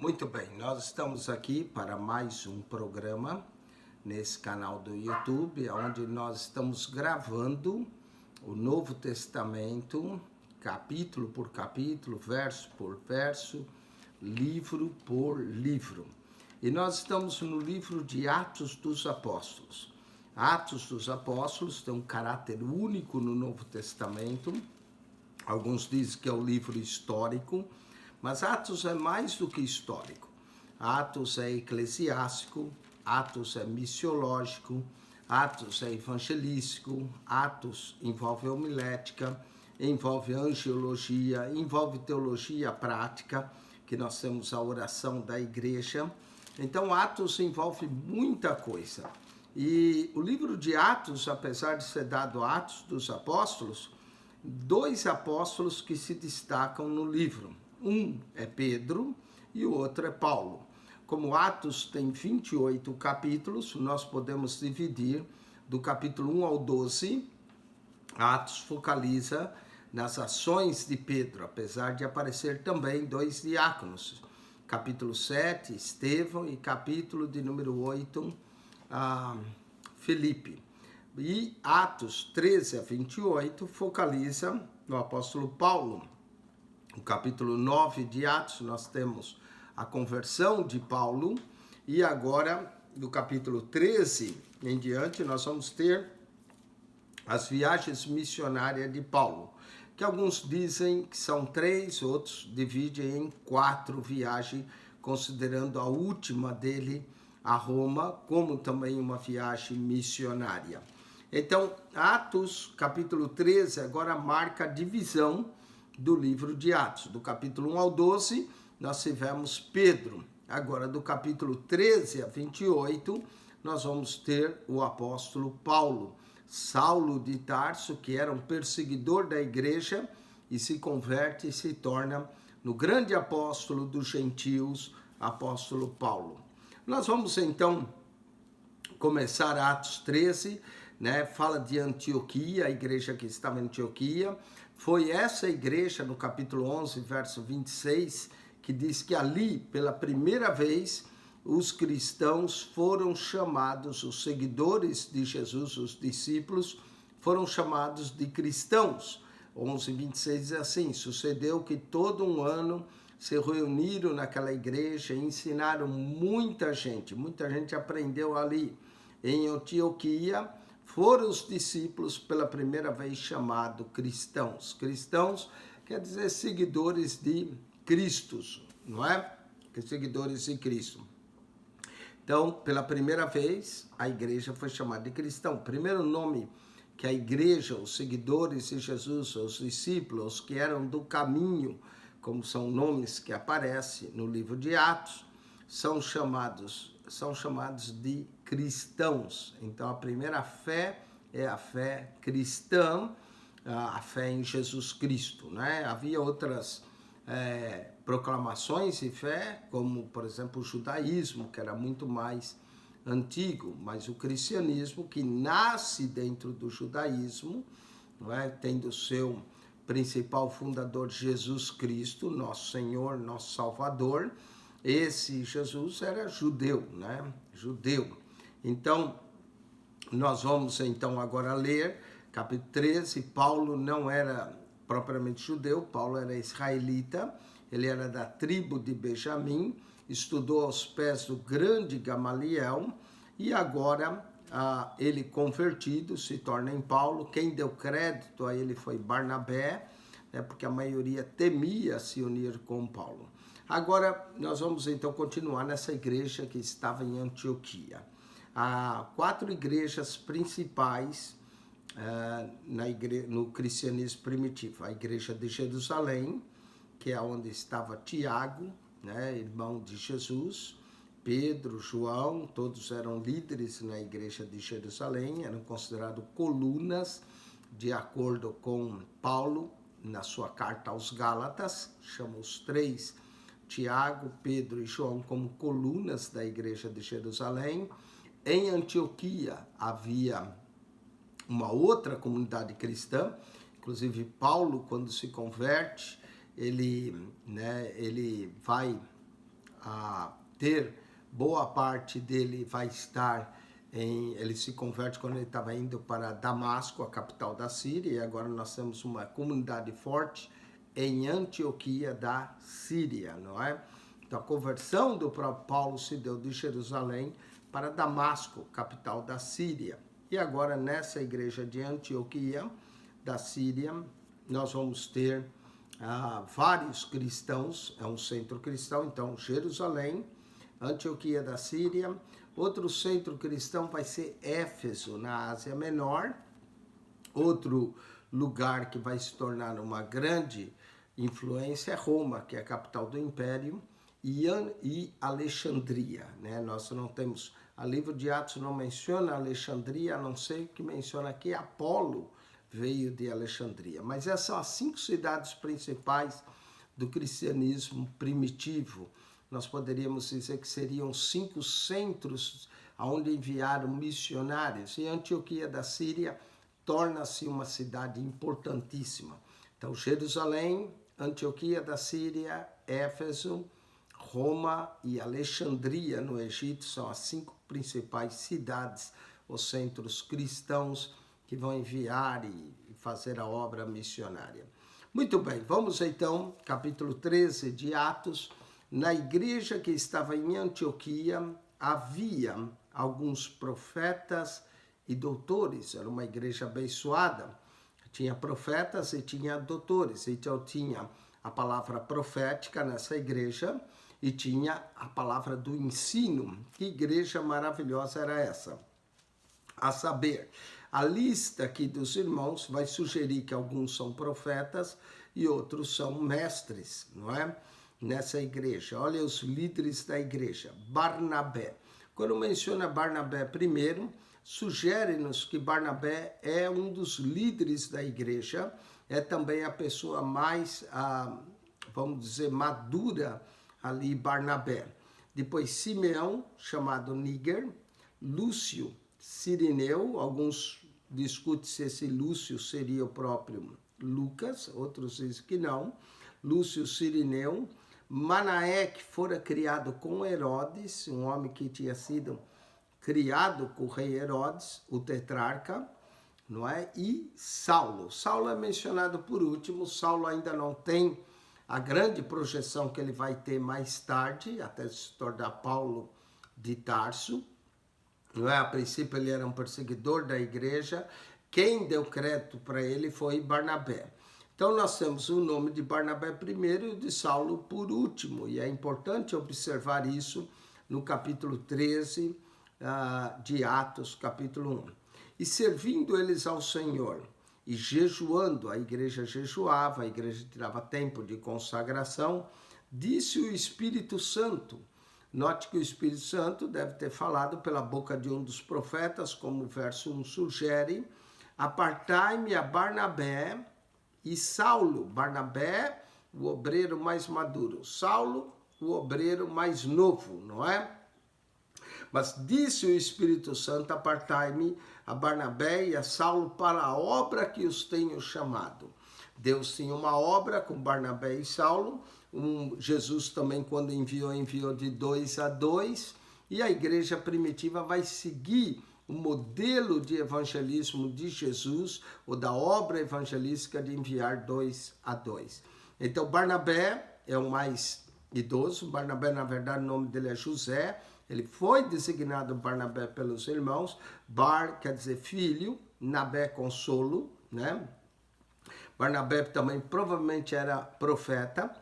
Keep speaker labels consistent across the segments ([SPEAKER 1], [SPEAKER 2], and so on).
[SPEAKER 1] Muito bem, nós estamos aqui para mais um programa nesse canal do YouTube, onde nós estamos gravando o Novo Testamento, capítulo por capítulo, verso por verso, livro por livro. E nós estamos no livro de Atos dos Apóstolos. Atos dos Apóstolos tem um caráter único no Novo Testamento. Alguns dizem que é o livro histórico, mas Atos é mais do que histórico. Atos é eclesiástico, Atos é missiológico, Atos é evangelístico, Atos envolve homilética, envolve angiologia, envolve teologia prática, que nós temos a oração da igreja. Então, Atos envolve muita coisa. E o livro de Atos, apesar de ser dado Atos dos Apóstolos, dois apóstolos que se destacam no livro. Um é Pedro e o outro é Paulo. Como Atos tem 28 capítulos, nós podemos dividir do capítulo 1 ao 12. Atos focaliza nas ações de Pedro, apesar de aparecer também dois diáconos. Capítulo 7, Estevão, e capítulo de número 8, Felipe. E Atos 13 a 28 focaliza no apóstolo Paulo. No capítulo 9 de Atos nós temos a conversão de Paulo, e agora do capítulo 13 em diante nós vamos ter as viagens missionárias de Paulo, que alguns dizem que são 3, outros dividem em 4 viagens, considerando a última dele a Roma como também uma viagem missionária. Então, Atos, capítulo 13, agora marca a divisão do livro de Atos. Do capítulo 1 ao 12, nós tivemos Pedro. Agora, do capítulo 13 a 28, nós vamos ter o apóstolo Paulo. Saulo de Tarso, que era um perseguidor da igreja, e se converte e se torna no grande apóstolo dos gentios, apóstolo Paulo. Nós vamos, então, começar Atos 13, fala de Antioquia, a igreja que estava em Antioquia. Foi essa igreja, no capítulo 11, verso 26, que diz que ali, pela primeira vez, os cristãos foram chamados, os seguidores de Jesus, os discípulos, foram chamados de cristãos. 11, 26 diz assim: sucedeu que todo um ano se reuniram naquela igreja e ensinaram muita gente aprendeu ali. Em Antioquia, foram os discípulos pela primeira vez chamados cristãos. Cristãos quer dizer seguidores de Cristo, não é? Seguidores de Cristo. Então, pela primeira vez, a igreja foi chamada de cristão. O primeiro nome que a igreja, os seguidores de Jesus, os discípulos que eram do caminho, como são nomes que aparecem no livro de Atos, são chamados de cristãos. Então, a primeira fé é a fé cristã, a fé em Jesus Cristo, né? Havia outras proclamações de fé, como, por exemplo, o judaísmo, que era muito mais antigo, mas o cristianismo, que nasce dentro do judaísmo, não é? Tendo seu principal fundador Jesus Cristo, nosso Senhor, nosso Salvador. Esse Jesus era judeu, né? Judeu. Então, nós vamos então agora ler capítulo 13. Paulo não era propriamente judeu, Paulo era israelita, ele era da tribo de Benjamim, estudou aos pés do grande Gamaliel, e agora ele convertido se torna em Paulo. Quem deu crédito a ele foi Barnabé, porque a maioria temia se unir com Paulo. Agora, nós vamos então continuar nessa igreja que estava em Antioquia. Há 4 igrejas principais no cristianismo primitivo. A igreja de Jerusalém, que é onde estava Tiago, irmão de Jesus, Pedro, João, todos eram líderes na igreja de Jerusalém, eram considerados colunas, de acordo com Paulo, na sua carta aos Gálatas, chama os 3, Tiago, Pedro e João, como colunas da igreja de Jerusalém. Em Antioquia havia uma outra comunidade cristã, inclusive Paulo, quando se converte, ele vai ter, boa parte dele vai estar ele se converte quando ele estava indo para Damasco, a capital da Síria, e agora nós temos uma comunidade forte em Antioquia da Síria, não é? Então a conversão do próprio Paulo se deu de Jerusalém para Damasco, capital da Síria. E agora nessa igreja de Antioquia da Síria, nós vamos ter vários cristãos, é um centro cristão, então Jerusalém, Antioquia da Síria. Outro centro cristão vai ser Éfeso, na Ásia Menor. Outro lugar que vai se tornar uma grande influência é Roma, que é a capital do Império, e Alexandria, né? Nós não temos, o livro de Atos não menciona Alexandria, a não ser que menciona que Apolo veio de Alexandria. Mas essas são as 5 cidades principais do cristianismo primitivo. Nós poderíamos dizer que seriam 5 centros onde enviaram missionários. E Antioquia da Síria torna-se uma cidade importantíssima. Então, Jerusalém, Antioquia da Síria, Éfeso, Roma e Alexandria, no Egito, são as 5 principais cidades, os centros cristãos que vão enviar e fazer a obra missionária. Muito bem, vamos então, capítulo 13 de Atos. Na igreja que estava em Antioquia, havia alguns profetas e doutores. Era uma igreja abençoada. Tinha profetas e tinha doutores. Então tinha a palavra profética nessa igreja e tinha a palavra do ensino. Que igreja maravilhosa era essa? A saber, a lista aqui dos irmãos vai sugerir que alguns são profetas e outros são mestres, não é? Nessa igreja. Olha os líderes da igreja. Barnabé. Quando menciona Barnabé primeiro, sugere-nos que Barnabé é um dos líderes da igreja, é também a pessoa mais, vamos dizer, madura ali, Barnabé. Depois Simeão, chamado Níger, Lúcio, Cirineu, alguns discutem se esse Lúcio seria o próprio Lucas, outros dizem que não, Lúcio Cirineu, Manaé, que fora criado com Herodes, um homem que tinha sido criado com o rei Herodes, o tetrarca, não é? E Saulo. Saulo é mencionado por último. Saulo ainda não tem a grande projeção que ele vai ter mais tarde, até se tornar Paulo de Tarso. Não é? A princípio ele era um perseguidor da igreja. Quem deu crédito para ele foi Barnabé. Então nós temos o nome de Barnabé primeiro e de Saulo por último. E é importante observar isso no capítulo 13 de Atos, capítulo 1. E servindo eles ao Senhor e jejuando, a igreja jejuava, a igreja tirava tempo de consagração, disse o Espírito Santo. Note que o Espírito Santo deve ter falado pela boca de um dos profetas, como o verso 1 sugere, apartai-me a Barnabé e Saulo. Barnabé, o obreiro mais maduro. Saulo, o obreiro mais novo, não é? Mas disse o Espírito Santo, apartai-me a Barnabé e a Saulo para a obra que os tenho chamado. Deus tinha uma obra com Barnabé e Saulo. Jesus também, quando enviou de 2 a 2. E a igreja primitiva vai seguir o modelo de evangelismo de Jesus, ou da obra evangelística de enviar 2 a 2. Então, Barnabé é o mais idoso. Barnabé, na verdade, o nome dele é José. Ele foi designado Barnabé pelos irmãos. Bar quer dizer filho, Nabé consolo, né? Barnabé também provavelmente era profeta,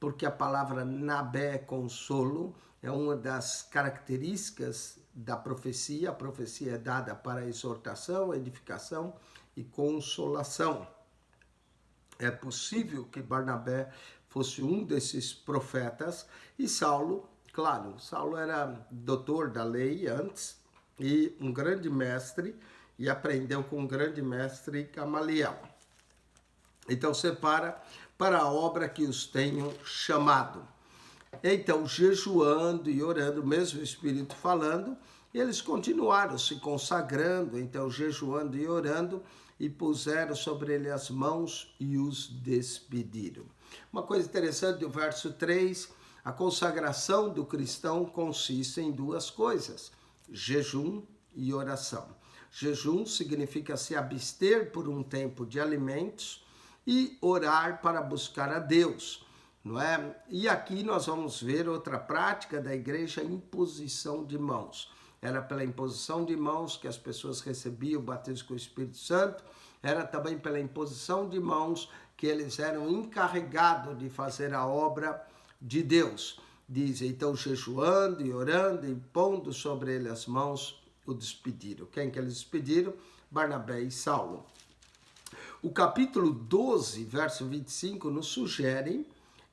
[SPEAKER 1] porque a palavra Nabé consolo é uma das características da profecia. A profecia é dada para exortação, edificação e consolação. É possível que Barnabé fosse um desses profetas. E Saulo, claro, Saulo era doutor da lei antes e um grande mestre, e aprendeu com um grande mestre, Gamaliel. Então separa para a obra que os tenho chamado. Então, jejuando e orando, mesmo o Espírito falando, eles continuaram se consagrando, então jejuando e orando, e puseram sobre ele as mãos e os despediram. Uma coisa interessante do verso 3, A consagração do cristão consiste em duas coisas: jejum e oração. Jejum significa se abster por um tempo de alimentos e orar para buscar a Deus, não é? E aqui nós vamos ver outra prática da igreja, a imposição de mãos. Era pela imposição de mãos que as pessoas recebiam o batismo com o Espírito Santo, era também pela imposição de mãos que eles eram encarregados de fazer a obra de Deus. Diz, então, jejuando e orando e pondo sobre ele as mãos, o despediram. Quem que eles despediram? Barnabé e Saulo. O capítulo 12, verso 25, nos sugere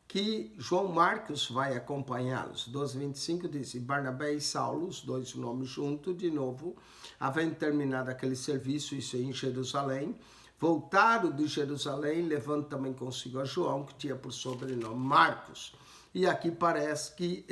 [SPEAKER 1] que João Marcos vai acompanhá-los. 12, 25 diz, e Barnabé e Saulo, os dois nomes juntos, de novo, havendo terminado aquele serviço, isso em Jerusalém, voltaram de Jerusalém, levando também consigo a João, que tinha por sobrenome Marcos. E aqui parece que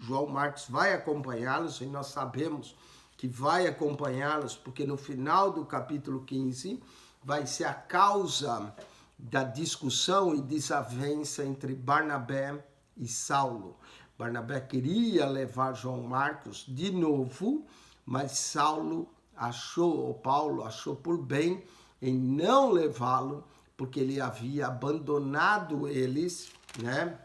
[SPEAKER 1] João Marcos vai acompanhá-los, e nós sabemos que vai acompanhá-los, porque no final do capítulo 15 vai ser a causa da discussão e desavença entre Barnabé e Saulo. Barnabé queria levar João Marcos de novo, mas Paulo achou por bem em não levá-lo, porque ele havia abandonado eles, né,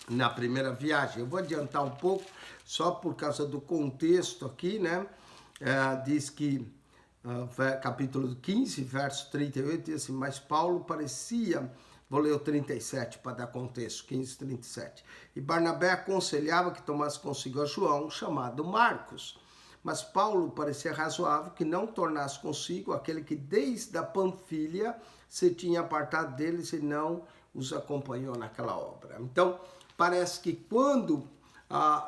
[SPEAKER 1] na primeira viagem. Eu vou adiantar um pouco, só por causa do contexto aqui, né? Diz que, capítulo 15, verso 38, diz assim, mas Paulo parecia, vou ler o 37 para dar contexto, 15, 37. E Barnabé aconselhava que tomasse consigo a João, chamado Marcos. Mas Paulo parecia razoável que não tornasse consigo aquele que desde a Panfilha se tinha apartado deles e não os acompanhou naquela obra. Então, parece que quando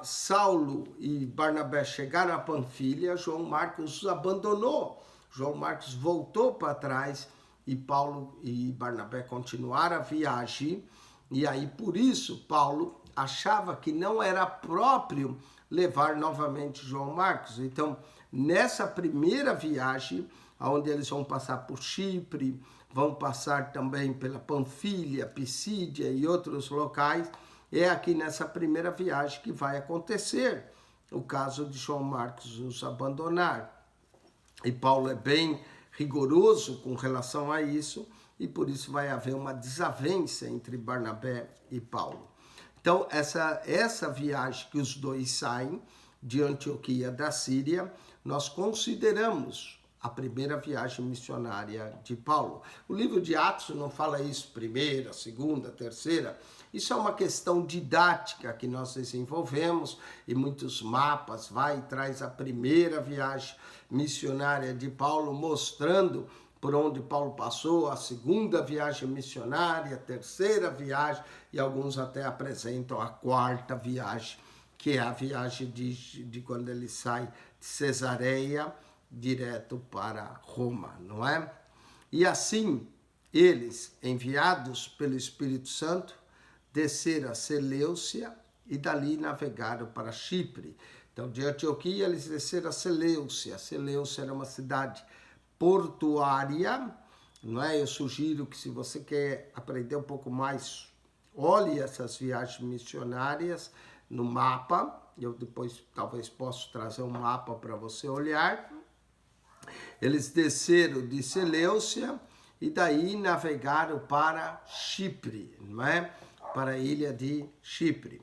[SPEAKER 1] Saulo e Barnabé chegaram a Panfilha, João Marcos os abandonou. João Marcos voltou para trás e Paulo e Barnabé continuaram a viagem. E aí, por isso, Paulo achava que não era próprio levar novamente João Marcos. Então, nessa primeira viagem, onde eles vão passar por Chipre, vão passar também pela Panfilha, Pisídia e outros locais, é aqui nessa primeira viagem que vai acontecer o caso de João Marcos os abandonar. E Paulo é bem rigoroso com relação a isso, e por isso vai haver uma desavença entre Barnabé e Paulo. Então, essa viagem que os dois saem de Antioquia da Síria, nós consideramos a primeira viagem missionária de Paulo. O livro de Atos não fala isso, primeira, segunda, terceira. Isso é uma questão didática que nós desenvolvemos e muitos mapas vai e traz a primeira viagem missionária de Paulo, mostrando por onde Paulo passou, a segunda viagem missionária, a terceira viagem, e alguns até apresentam a quarta viagem, que é a viagem de quando ele sai de Cesareia direto para Roma, não é? E assim, eles, enviados pelo Espírito Santo, desceram a Seleucia e dali navegaram para Chipre. Então, de Antioquia, eles desceram a Seleucia. Seleucia era uma cidade portuária, não é? Eu sugiro que, se você quer aprender um pouco mais, olhe essas viagens missionárias no mapa. Eu depois talvez possa trazer um mapa para você olhar. Eles desceram de Seleucia e daí navegaram para Chipre, não é? Para a ilha de Chipre.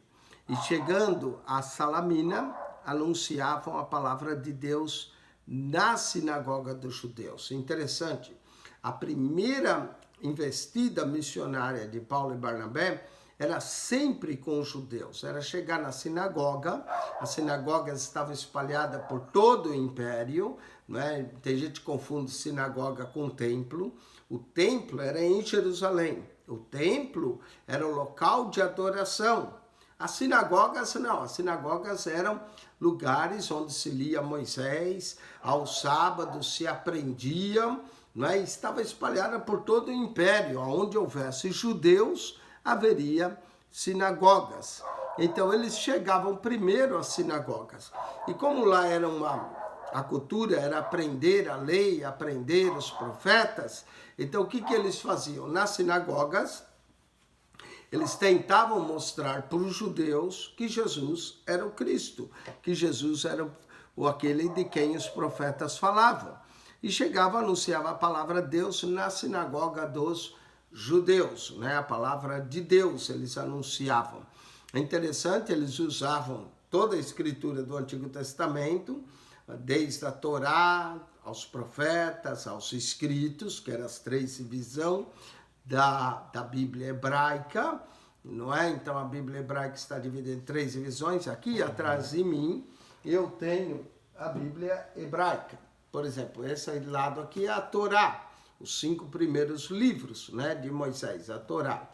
[SPEAKER 1] E chegando a Salamina, anunciavam a palavra de Deus na sinagoga dos judeus. Interessante, a primeira investida missionária de Paulo e Barnabé era sempre com os judeus, era chegar na sinagoga. As sinagogas estavam espalhadas por todo o império, não é? Tem gente que confunde sinagoga com templo. O templo era em Jerusalém, o templo era o local de adoração. As sinagogas não, as sinagogas eram lugares onde se lia Moisés, aos sábados se aprendiam, não é? Estava espalhada por todo o império. Onde houvesse judeus, haveria sinagogas. Então eles chegavam primeiro às sinagogas. E como lá era a cultura era aprender a lei, aprender os profetas, então o que eles faziam? Nas sinagogas, Eles tentavam mostrar para os judeus que Jesus era o Cristo, que Jesus era aquele de quem os profetas falavam. E chegava, anunciava a palavra de Deus na sinagoga dos judeus, né? A palavra de Deus eles anunciavam. É interessante, eles usavam toda a escritura do Antigo Testamento, desde a Torá, aos profetas, aos escritos, que eram as 3 divisões da Bíblia hebraica, não é? Então a Bíblia hebraica está dividida em 3 divisões. Aqui atrás de mim eu tenho a Bíblia hebraica. Por exemplo, esse lado aqui é a Torá, os 5 primeiros livros, né, de Moisés, a Torá.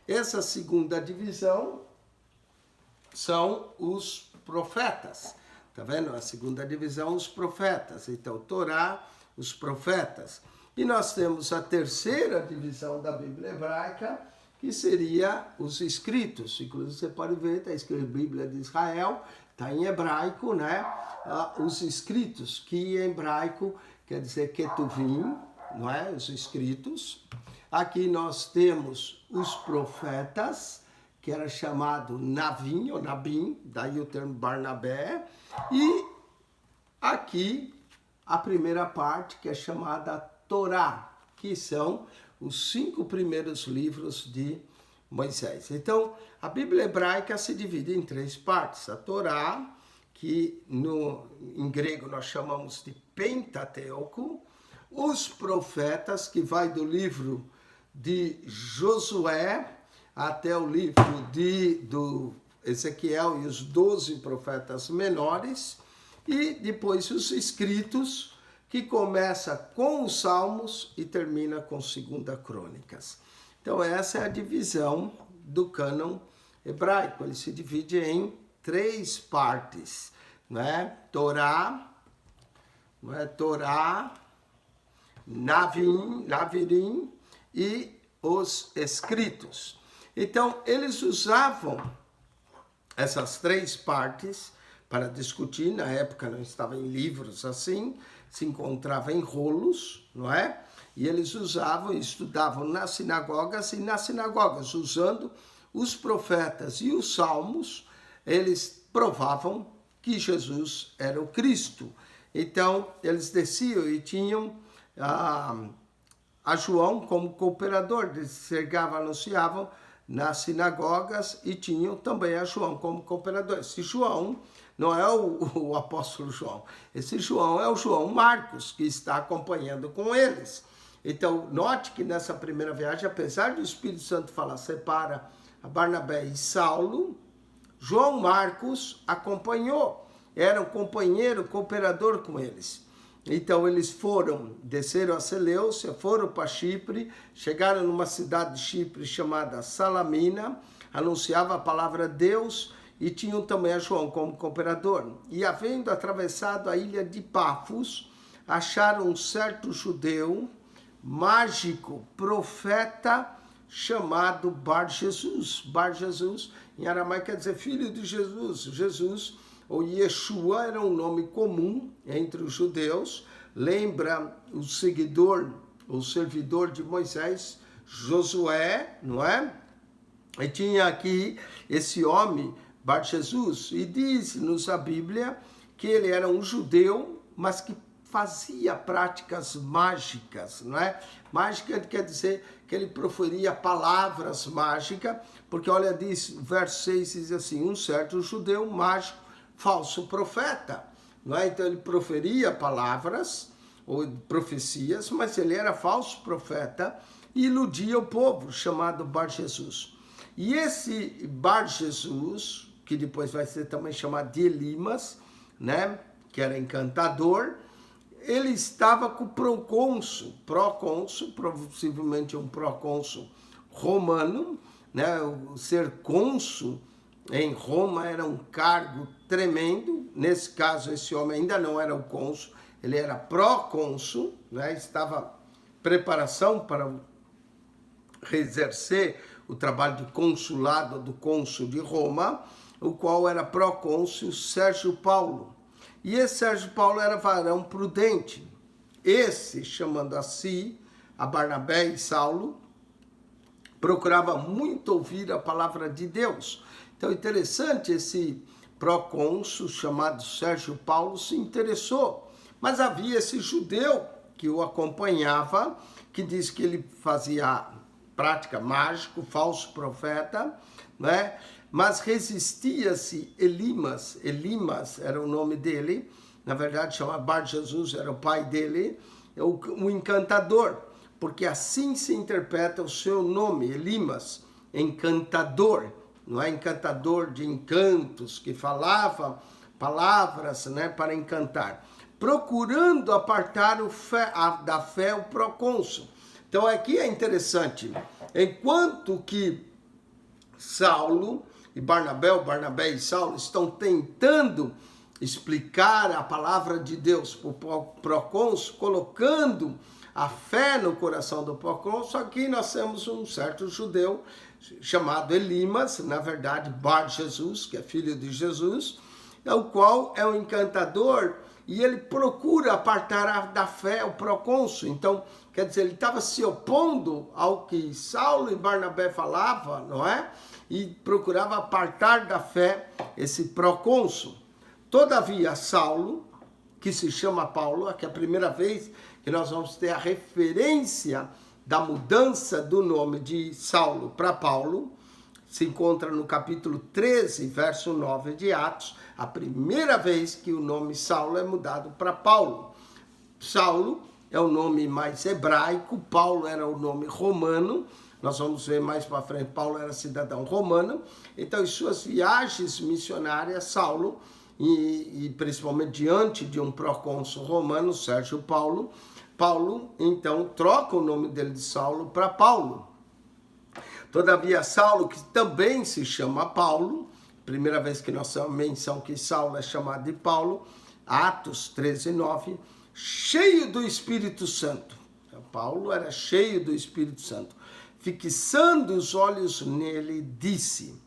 [SPEAKER 1] Essa segunda divisão são os profetas. Tá vendo? A segunda divisão, os profetas. Então, Torá, os profetas. E nós temos a terceira divisão da Bíblia hebraica, que seria os escritos. Inclusive, você pode ver, está escrito Bíblia de Israel, está em hebraico, né? Os escritos, que em hebraico quer dizer Ketuvim, não é? Os escritos. Aqui nós temos os profetas, que era chamado Navim ou Nabim, daí o termo Barnabé. E aqui a primeira parte, que é chamada Torá, que são os 5 primeiros livros de Moisés. Então, a Bíblia hebraica se divide em 3 partes. A Torá, que em grego nós chamamos de Pentateuco. Os profetas, que vai do livro de Josué até o livro do Ezequiel e os 12 profetas menores, e depois os escritos, que começa com os Salmos e termina com 2 Crônicas. Então essa é a divisão do cânon hebraico. Ele se divide em 3 partes, né? Torá, Navirim e os escritos. Então, eles usavam essas 3 partes para discutir. Na época não estava em livros assim, se encontrava em rolos, não é? E eles usavam e estudavam nas sinagogas, e nas sinagogas, usando os profetas e os salmos, eles provavam que Jesus era o Cristo. Então, eles desciam e tinham a João como cooperador. Eles chegavam, anunciavam nas sinagogas e tinham também a João como cooperador. Esse João não é o apóstolo João. Esse João é o João Marcos, que está acompanhando com eles. Então, note que nessa primeira viagem, apesar do Espírito Santo falar, separa a Barnabé e Saulo, João Marcos acompanhou. Era um companheiro, cooperador com eles. Então eles desceram a Seleucia, foram para Chipre, chegaram numa cidade de Chipre chamada Salamina, anunciava a palavra de Deus e tinham também a João como cooperador. E havendo atravessado a ilha de Pafos, acharam um certo judeu, mágico, profeta, chamado Bar-Jesus. Bar-Jesus em aramaico quer dizer filho de Jesus. Jesus, ou Yeshua, era um nome comum entre os judeus. Lembra o seguidor, o servidor de Moisés, Josué, não é? E tinha aqui esse homem, Bar-Jesus, e diz-nos a Bíblia que ele era um judeu, mas que fazia práticas mágicas, não é? Mágica quer dizer que ele proferia palavras mágicas, porque olha, diz, o verso 6 diz assim, um certo judeu mágico, falso profeta, não é? Então ele proferia palavras ou profecias, mas ele era falso profeta e iludia o povo, chamado Bar-Jesus. E esse Bar-Jesus, que depois vai ser também chamado de Elimas, né? Que era encantador, ele estava com o procônsul, possivelmente um procônsul romano, né? O ser cônsul em Roma era um cargo tremendo. Nesse caso, esse homem ainda não era o cônsul, ele era procônsul, né? Estava em preparação para exercer o trabalho de consulado do cônsul de Roma, o qual era procônsul Sérgio Paulo. E esse Sérgio Paulo era varão prudente. Esse, chamando a si, a Barnabé e Saulo, procurava muito ouvir a palavra de Deus. Então, interessante, esse procônsul chamado Sérgio Paulo se interessou, mas havia esse judeu que o acompanhava, que diz que ele fazia prática mágico, falso profeta, né? Mas resistia-se Elimas era o nome dele, na verdade chama Bar Jesus, era o pai dele, o encantador, porque assim se interpreta o seu nome, Elimas, encantador, não é? Encantador de encantos, que falava palavras, né, para encantar, procurando apartar da fé o procônsul. Então aqui é interessante, enquanto que Saulo e Barnabé e Saulo estão tentando explicar a palavra de Deus para o procônsul, colocando a fé no coração do procônsul, aqui nós temos um certo judeu chamado Elimas, na verdade Bar Jesus, que é filho de Jesus, o qual é um encantador, e ele procura apartar da fé o procônsul. Então, quer dizer, ele estava se opondo ao que Saulo e Barnabé falavam, não é? E procurava apartar da fé esse procônsul. Todavia, Saulo, que se chama Paulo, que é a primeira vez que nós vamos ter a referência da mudança do nome de Saulo para Paulo, se encontra no capítulo 13, verso 9 de Atos, a primeira vez que o nome Saulo é mudado para Paulo. Saulo é o nome mais hebraico, Paulo era o nome romano, nós vamos ver mais para frente, Paulo era cidadão romano, então em suas viagens missionárias, Saulo, e principalmente diante de um procônsul romano, Sérgio Paulo, então troca o nome dele de Saulo para Paulo. Todavia, Saulo, que também se chama Paulo, primeira vez que nós temos menção que Saulo é chamado de Paulo, Atos 13, 9, cheio do Espírito Santo. Paulo era cheio do Espírito Santo. Fixando os olhos nele, disse.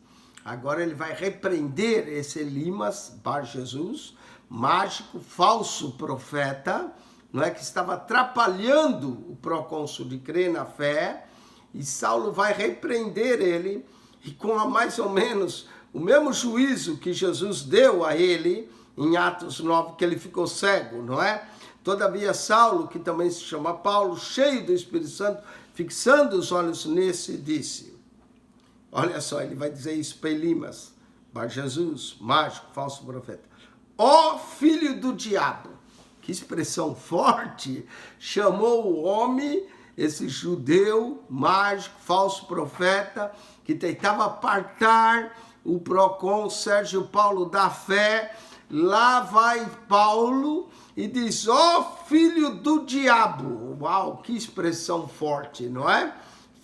[SPEAKER 1] Agora ele vai repreender esse Elimas, Bar Jesus, mágico, falso profeta, não é, que estava atrapalhando o procônsul de crer na fé, e Saulo vai repreender ele, e com mais ou menos o mesmo juízo que Jesus deu a ele, em Atos 9, que ele ficou cego, não é? Todavia Saulo, que também se chama Paulo, cheio do Espírito Santo, fixando os olhos nesse, disse, olha só, ele vai dizer isso para Elimas, Bar Jesus, mágico, falso profeta, ó filho do diabo, que expressão forte, chamou o homem, esse judeu, mágico, falso profeta, que tentava apartar o procônsul Sérgio Paulo da fé. Lá vai Paulo e diz, ó filho do diabo. Uau, que expressão forte, não é?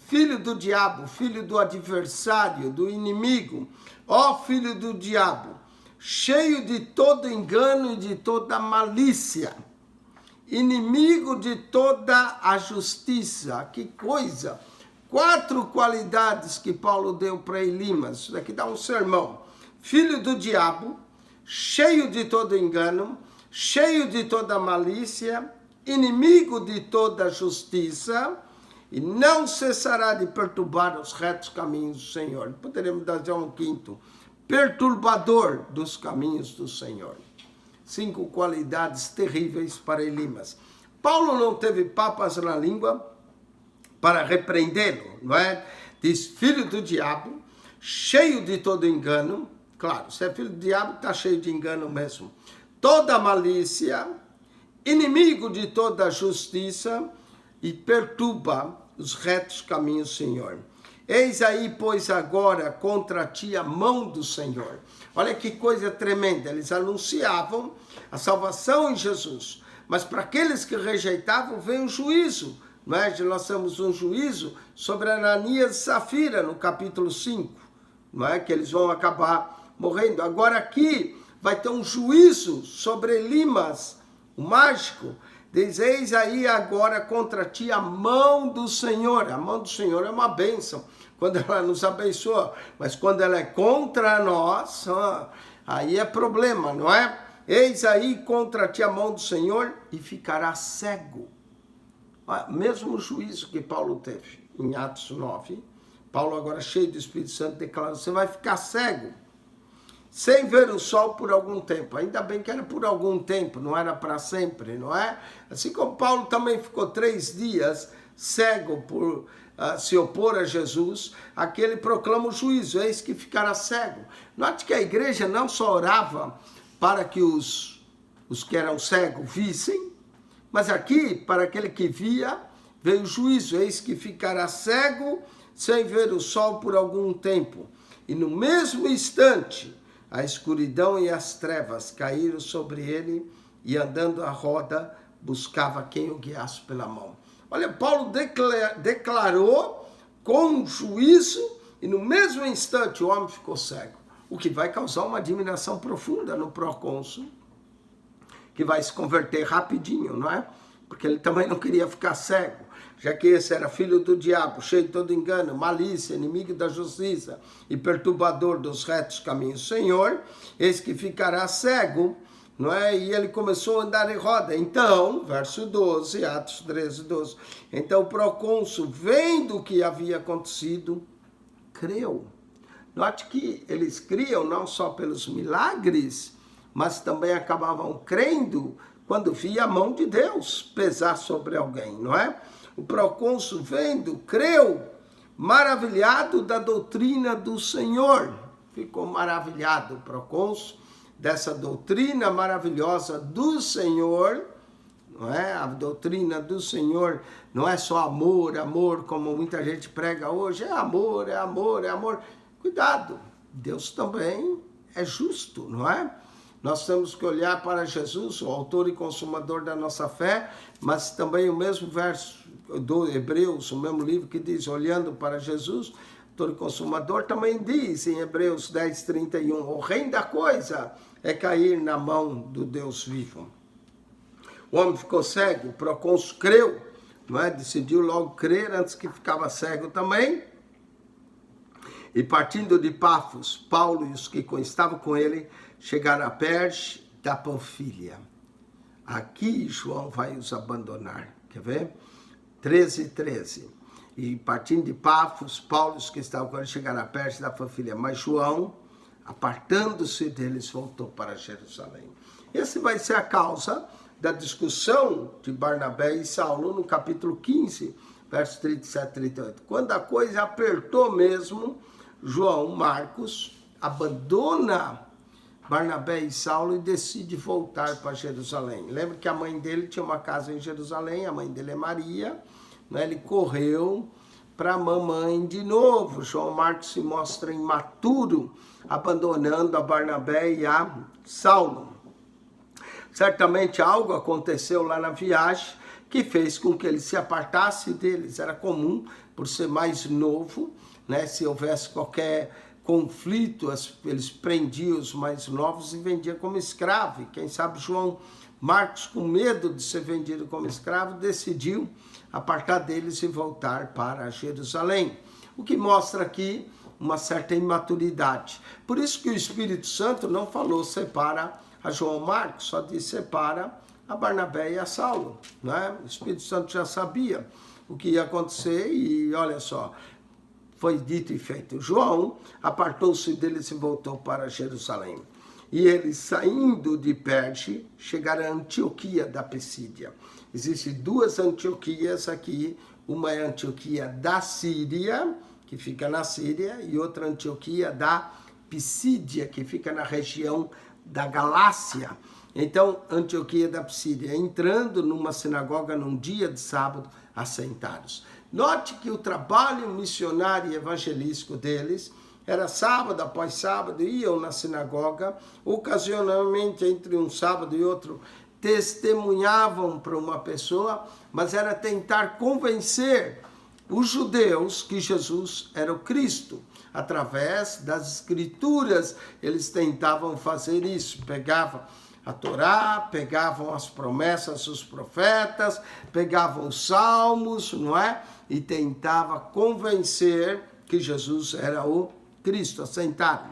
[SPEAKER 1] Filho do diabo, filho do adversário, do inimigo. Ó filho do diabo, cheio de todo engano e de toda malícia, inimigo de toda a justiça. Que coisa! 4 qualidades que Paulo deu para Elimas. Isso daqui dá um sermão. Filho do diabo, cheio de todo engano, cheio de toda malícia, inimigo de toda justiça, e não cessará de perturbar os retos caminhos do Senhor. Poderemos dar um quinto. Perturbador dos caminhos do Senhor. 5 qualidades terríveis para Elimas. Paulo não teve papas na língua para repreendê-lo, não é? Diz, filho do diabo, cheio de todo engano. Claro, se é filho do diabo, está cheio de engano mesmo. Toda malícia, inimigo de toda justiça, e perturba os retos caminhos do Senhor. Eis aí, pois, agora contra ti a mão do Senhor. Olha que coisa tremenda. Eles anunciavam a salvação em Jesus. Mas para aqueles que rejeitavam, veio um juízo. Não é? Nós temos um juízo sobre Ananias e Safira, no capítulo 5. Não é? Que eles vão acabar morrendo. Agora aqui vai ter um juízo sobre Elimas, o mágico. Diz, eis aí agora contra ti a mão do Senhor. A mão do Senhor é uma bênção, quando ela nos abençoa. Mas quando ela é contra nós, aí é problema, não é? Eis aí contra ti a mão do Senhor e ficará cego. Mesmo juízo que Paulo teve em Atos 9, Paulo agora cheio do Espírito Santo declara, você vai ficar cego, sem ver o sol por algum tempo. Ainda bem que era por algum tempo, não era para sempre, não é? Assim como Paulo também ficou 3 dias cego por se opor a Jesus, aqui ele proclama o juízo, eis que ficará cego. Note que a igreja não só orava para que os que eram cegos vissem, mas aqui, para aquele que via, veio o juízo, eis que ficará cego sem ver o sol por algum tempo. E no mesmo instante, a escuridão e as trevas caíram sobre ele, e andando à roda, buscava quem o guiasse pela mão. Olha, Paulo declarou com juízo, e no mesmo instante o homem ficou cego. O que vai causar uma admiração profunda no procônsul, que vai se converter rapidinho, não é? Porque ele também não queria ficar cego, já que esse era filho do diabo, cheio de todo engano, malícia, inimigo da justiça e perturbador dos retos caminhos do Senhor, eis que ficará cego, não é? E ele começou a andar em roda. Então, verso 12, Atos 13, 12. Então o procônsul, vendo o que havia acontecido, creu. Note que eles criam não só pelos milagres, mas também acabavam crendo quando via a mão de Deus pesar sobre alguém, não é? O procônsul vendo, creu, maravilhado da doutrina do Senhor. Ficou maravilhado o procônsul dessa doutrina maravilhosa do Senhor, não é? A doutrina do Senhor não é só amor, amor, como muita gente prega hoje, é amor, é amor, é amor. Cuidado, Deus também é justo, não é? Nós temos que olhar para Jesus, o autor e consumador da nossa fé, mas também o mesmo verso do Hebreus, o mesmo livro que diz, olhando para Jesus, autor e consumador, também diz em Hebreus 10, 31, o reino da coisa é cair na mão do Deus vivo. O homem ficou cego, o procônsul creu, não é? Decidiu logo crer antes que ficava cego também. E partindo de Pafos, Paulo e os que estavam com ele chegaram a Perge da Panfilha. Aqui João vai os abandonar. Quer ver? 13, 13. E partindo de Pafos, Paulo e os que estavam com ele chegaram a Perge da Panfilha. Mas João, apartando-se deles, voltou para Jerusalém. Essa vai ser a causa da discussão de Barnabé e Saulo no capítulo 15, versos 37 e 38. Quando a coisa apertou mesmo, João Marcos abandona Barnabé e Saulo e decide voltar para Jerusalém. Lembra que a mãe dele tinha uma casa em Jerusalém, a mãe dele é Maria, né? Ele correu para a mamãe de novo. João Marcos se mostra imaturo, abandonando a Barnabé e a Saulo. Certamente algo aconteceu lá na viagem que fez com que ele se apartasse deles. Era comum, por ser mais novo, né? Se houvesse qualquer conflito, eles prendiam os mais novos e vendiam como escravo. E quem sabe João Marcos, com medo de ser vendido como escravo, decidiu apartar deles e voltar para Jerusalém. O que mostra aqui uma certa imaturidade. Por isso que o Espírito Santo não falou separa a João Marcos, só disse separa a Barnabé e a Saulo, né? O Espírito Santo já sabia o que ia acontecer e olha só, foi dito e feito. João apartou-se deles e voltou para Jerusalém. E eles, saindo de Perge, chegaram a Antioquia da Pisídia. Existem 2 Antioquias aqui, uma é a Antioquia da Síria, que fica na Síria, e outra Antioquia da Pisídia, que fica na região da Galácia. Então, Antioquia da Pisídia, entrando numa sinagoga num dia de sábado, assentados. Note que o trabalho missionário e evangelístico deles era sábado após sábado, iam na sinagoga, ocasionalmente entre um sábado e outro, testemunhavam para uma pessoa, mas era tentar convencer os judeus que Jesus era o Cristo. Através das escrituras, eles tentavam fazer isso, pegavam a Torá, pegavam as promessas dos profetas, pegavam os salmos, não é? E tentava convencer que Jesus era o Cristo, assentado.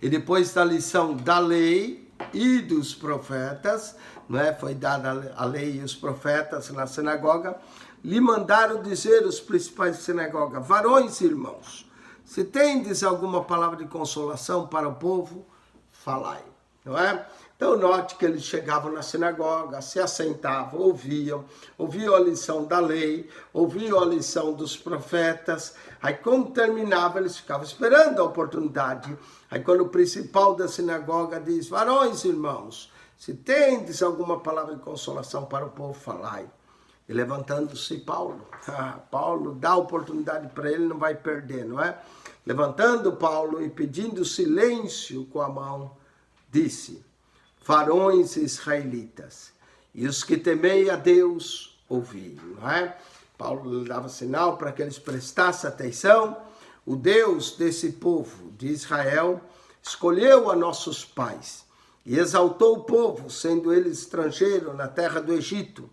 [SPEAKER 1] E depois da lição da lei e dos profetas, não é? Foi dada a lei e os profetas na sinagoga, lhe mandaram dizer os principais da sinagoga: varões e irmãos, se tendes alguma palavra de consolação para o povo, falai. Não é? Então note que eles chegavam na sinagoga, se assentavam, ouviam a lição da lei, ouviam a lição dos profetas. Aí quando terminava, eles ficavam esperando a oportunidade. Aí quando o principal da sinagoga diz: varões e irmãos, se tendes alguma palavra de consolação para o povo, falai. E levantando-se Paulo dá oportunidade para ele, não vai perder, não é? Levantando Paulo e pedindo silêncio com a mão, disse: varões israelitas, e os que temei a Deus, ouvi, não é? Paulo dava sinal para que eles prestassem atenção. O Deus desse povo de Israel escolheu a nossos pais e exaltou o povo, sendo eles estrangeiros na terra do Egito,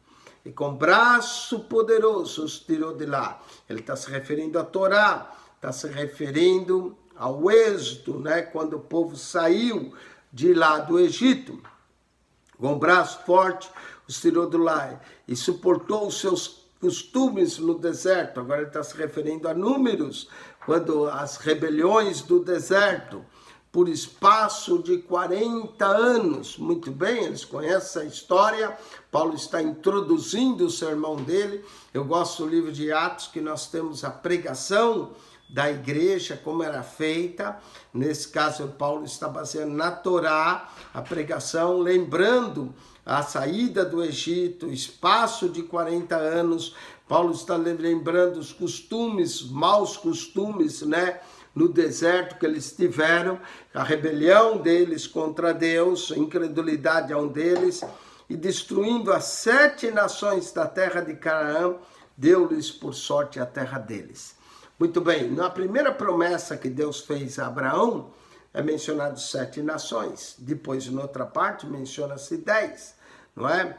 [SPEAKER 1] e com braço poderoso os tirou de lá. Ele está se referindo à Torá, está se referindo ao êxodo, né? Quando o povo saiu de lá do Egito, com braço forte os tirou de lá e suportou os seus costumes no deserto. Agora ele está se referindo a números, quando as rebeliões do deserto, por espaço de 40 anos. Muito bem, eles conhecem a história. Paulo está introduzindo o sermão dele. Eu gosto do livro de Atos, que nós temos a pregação da igreja, como era feita. Nesse caso, Paulo está baseando na Torá a pregação, lembrando a saída do Egito, espaço de 40 anos. Paulo está lembrando os costumes, maus costumes, né? No deserto que eles tiveram, a rebelião deles contra Deus, a incredulidade a um deles, e destruindo as 7 nações da terra de Canaã, deu-lhes por sorte a terra deles. Muito bem, na primeira promessa que Deus fez a Abraão, é mencionado 7 nações. Depois, em outra parte, menciona-se 10, não é?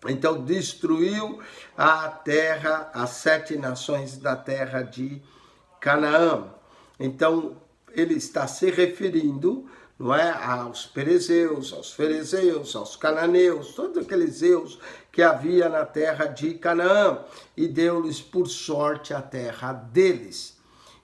[SPEAKER 1] Então, destruiu a terra, as 7 nações da terra de Canaã. Então, ele está se referindo, não é, aos perezeus, aos ferezeus, aos cananeus, todos aqueles zeus que havia na terra de Canaã, e deu-lhes por sorte a terra deles.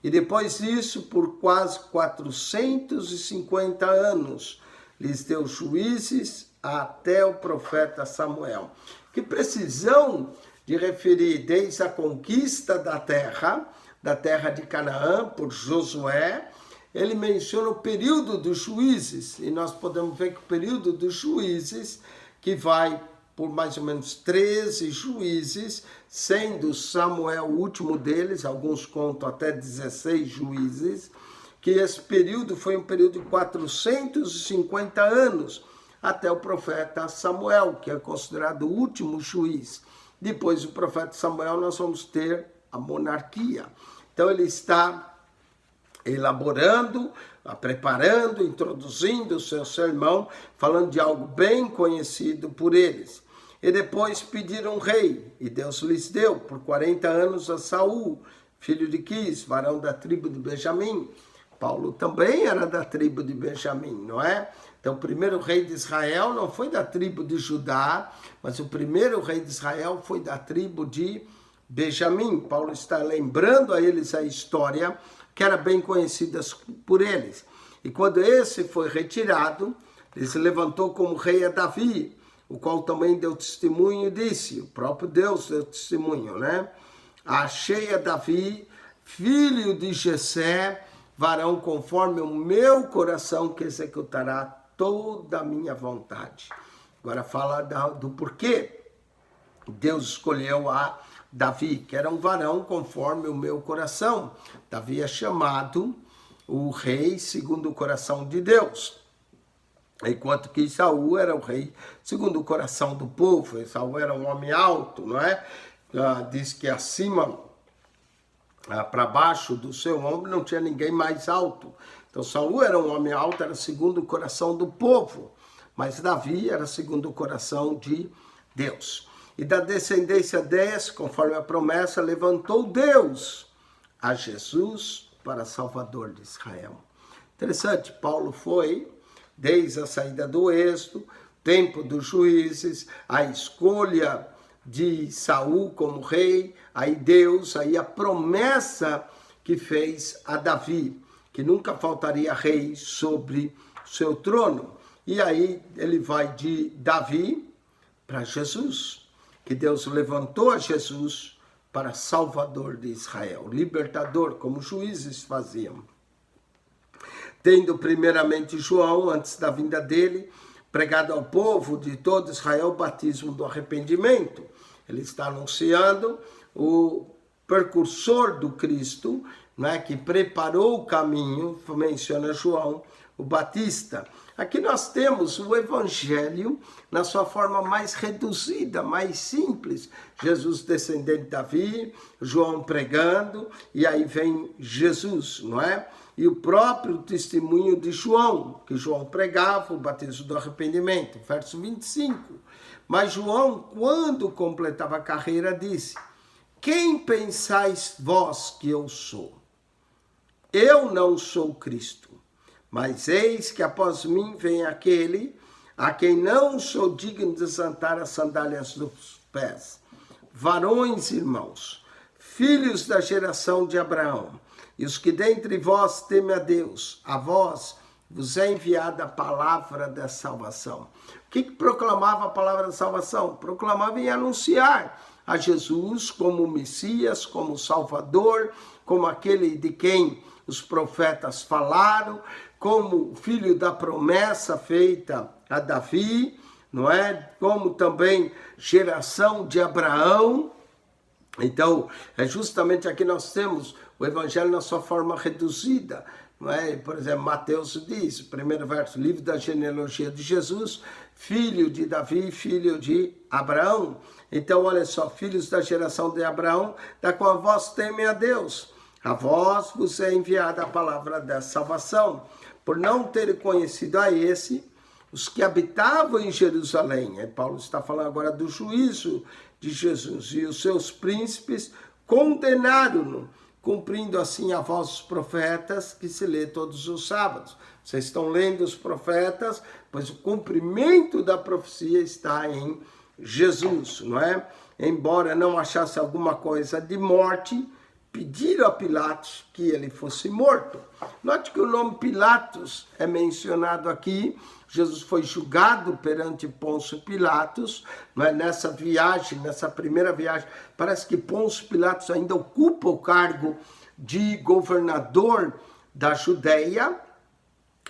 [SPEAKER 1] E depois disso, por quase 450 anos, lhes deu juízes até o profeta Samuel. Que precisão de referir desde a conquista da terra de Canaã por Josué. Ele menciona o período dos juízes, e nós podemos ver que o período dos juízes, que vai por mais ou menos 13 juízes, sendo Samuel o último deles, alguns contam até 16 juízes, que esse período foi um período de 450 anos, até o profeta Samuel, que é considerado o último juiz. Depois do profeta Samuel, nós vamos ter a monarquia. Então ele está elaborando, preparando, introduzindo o seu sermão, falando de algo bem conhecido por eles. E depois pediram um rei, e Deus lhes deu por 40 anos a Saul, filho de Quis, varão da tribo de Benjamim. Paulo também era da tribo de Benjamim, não é? Então o primeiro rei de Israel não foi da tribo de Judá, mas o primeiro rei de Israel foi da tribo de Benjamim. Paulo está lembrando a eles a história que era bem conhecida por eles. E quando esse foi retirado, ele se levantou como rei a Davi, o qual também deu testemunho e disse, o próprio Deus deu testemunho, né? Achei a Davi, filho de Jessé, varão conforme o meu coração, que executará toda a minha vontade. Agora fala do porquê Deus escolheu a Davi, que era um varão conforme o meu coração. Davi é chamado o rei segundo o coração de Deus, enquanto que Saul era o rei segundo o coração do povo. Saul era um homem alto, não é? Diz que acima, para baixo do seu ombro, não tinha ninguém mais alto. Então Saul era um homem alto, era segundo o coração do povo, mas Davi era segundo o coração de Deus. E da descendência desse, conforme a promessa, levantou Deus a Jesus para Salvador de Israel. Interessante, Paulo foi, desde a saída do êxodo, tempo dos juízes, a escolha de Saul como rei, aí Deus, aí a promessa que fez a Davi, que nunca faltaria rei sobre seu trono. E aí ele vai de Davi para Jesus, que Deus levantou a Jesus para Salvador de Israel, libertador, como os juízes faziam. Tendo primeiramente João, antes da vinda dele, pregado ao povo de todo Israel o batismo do arrependimento. Ele está anunciando o precursor do Cristo, né, que preparou o caminho, menciona João, o Batista. Aqui nós temos o Evangelho na sua forma mais reduzida, mais simples. Jesus descendente de Davi, João pregando, e aí vem Jesus, não é? E o próprio testemunho de João, que João pregava, o batismo do arrependimento, verso 25. Mas João, quando completava a carreira, disse: quem pensais vós que eu sou? Eu não sou Cristo. Mas eis que após mim vem aquele a quem não sou digno de desatar as sandálias dos pés. Varões, irmãos, filhos da geração de Abraão, e os que dentre vós temem a vós vos é enviada a palavra da salvação. O que proclamava a palavra da salvação? Proclamava em anunciar a Jesus como o Messias, como o Salvador, como aquele de quem os profetas falaram, como filho da promessa feita a Davi, não é? Como também geração de Abraão. Então, é justamente aqui nós temos o evangelho na sua forma reduzida, não é? Por exemplo, Mateus diz, primeiro verso, livro da genealogia de Jesus, filho de Davi, filho de Abraão. Então, olha só, filhos da geração de Abraão, da qual vós temem a Deus. A vós vos é enviada a palavra da salvação, por não terem conhecido a esse, os que habitavam em Jerusalém. Paulo está falando agora do juízo de Jesus. E os seus príncipes condenaram-no, cumprindo assim a voz dos profetas, que se lê todos os sábados. Vocês estão lendo os profetas, pois o cumprimento da profecia está em Jesus, não é? Embora não achasse alguma coisa de morte, pediram a Pilatos que ele fosse morto. Note que o nome Pilatos é mencionado aqui. Jesus foi julgado perante Pôncio Pilatos, mas nessa viagem, nessa primeira viagem, parece que Pôncio Pilatos ainda ocupa o cargo de governador da Judéia.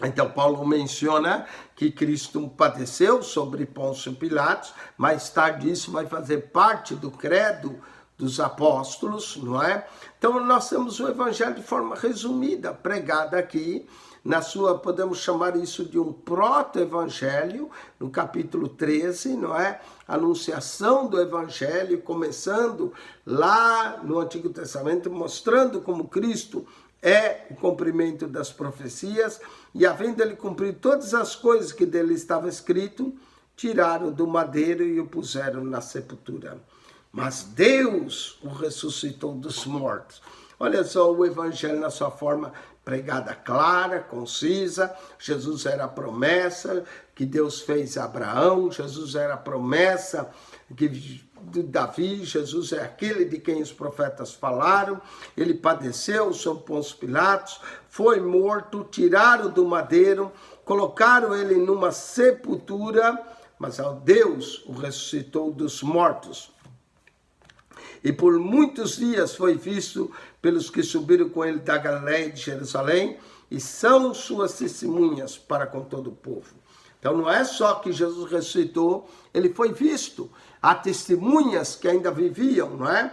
[SPEAKER 1] Então Paulo menciona que Cristo padeceu sobre Pôncio Pilatos, mais tarde isso vai fazer parte do credo dos apóstolos, não é? Então nós temos o evangelho de forma resumida, pregada aqui, na sua, podemos chamar isso de um proto-evangelho, no capítulo 13, não é? Anunciação do evangelho, começando lá no Antigo Testamento, mostrando como Cristo é o cumprimento das profecias, e havendo ele cumprido todas as coisas que dele estava escrito, tiraram do madeiro e o puseram na sepultura. Mas Deus o ressuscitou dos mortos. Olha só o evangelho na sua forma pregada clara, concisa. Jesus era a promessa que Deus fez a Abraão. Jesus era a promessa de Davi. Jesus é aquele de quem os profetas falaram. Ele padeceu sob Pôncio Pilatos, foi morto, tiraram do madeiro, colocaram ele numa sepultura, mas ao Deus o ressuscitou dos mortos. E por muitos dias foi visto pelos que subiram com ele da Galiléia e de Jerusalém, e são suas testemunhas para com todo o povo. Então não é só que Jesus ressuscitou, ele foi visto. Há testemunhas que ainda viviam, não é?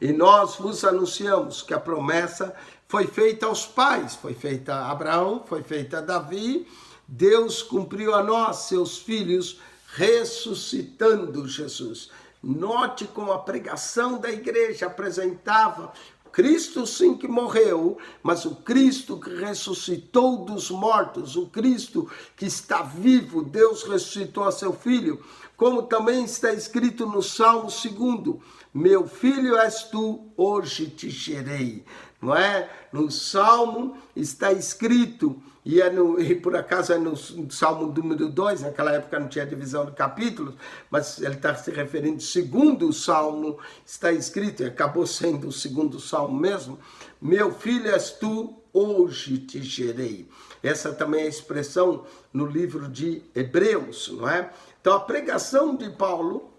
[SPEAKER 1] E nós vos anunciamos que a promessa foi feita aos pais, foi feita a Abraão, foi feita a Davi. Deus cumpriu a nós, seus filhos, ressuscitando Jesus. Note como a pregação da igreja apresentava Cristo sim que morreu, mas o Cristo que ressuscitou dos mortos, o Cristo que está vivo, Deus ressuscitou a seu Filho, como também está escrito no Salmo 2, meu filho és tu, hoje te gerei. Não é? No Salmo está escrito, e por acaso é no Salmo número 2, naquela época não tinha divisão de capítulos, mas ele está se referindo ao segundo Salmo, está escrito, e acabou sendo o segundo Salmo mesmo, meu filho és tu, hoje te gerei. Essa também é a expressão no livro de Hebreus, não é? Então a pregação de Paulo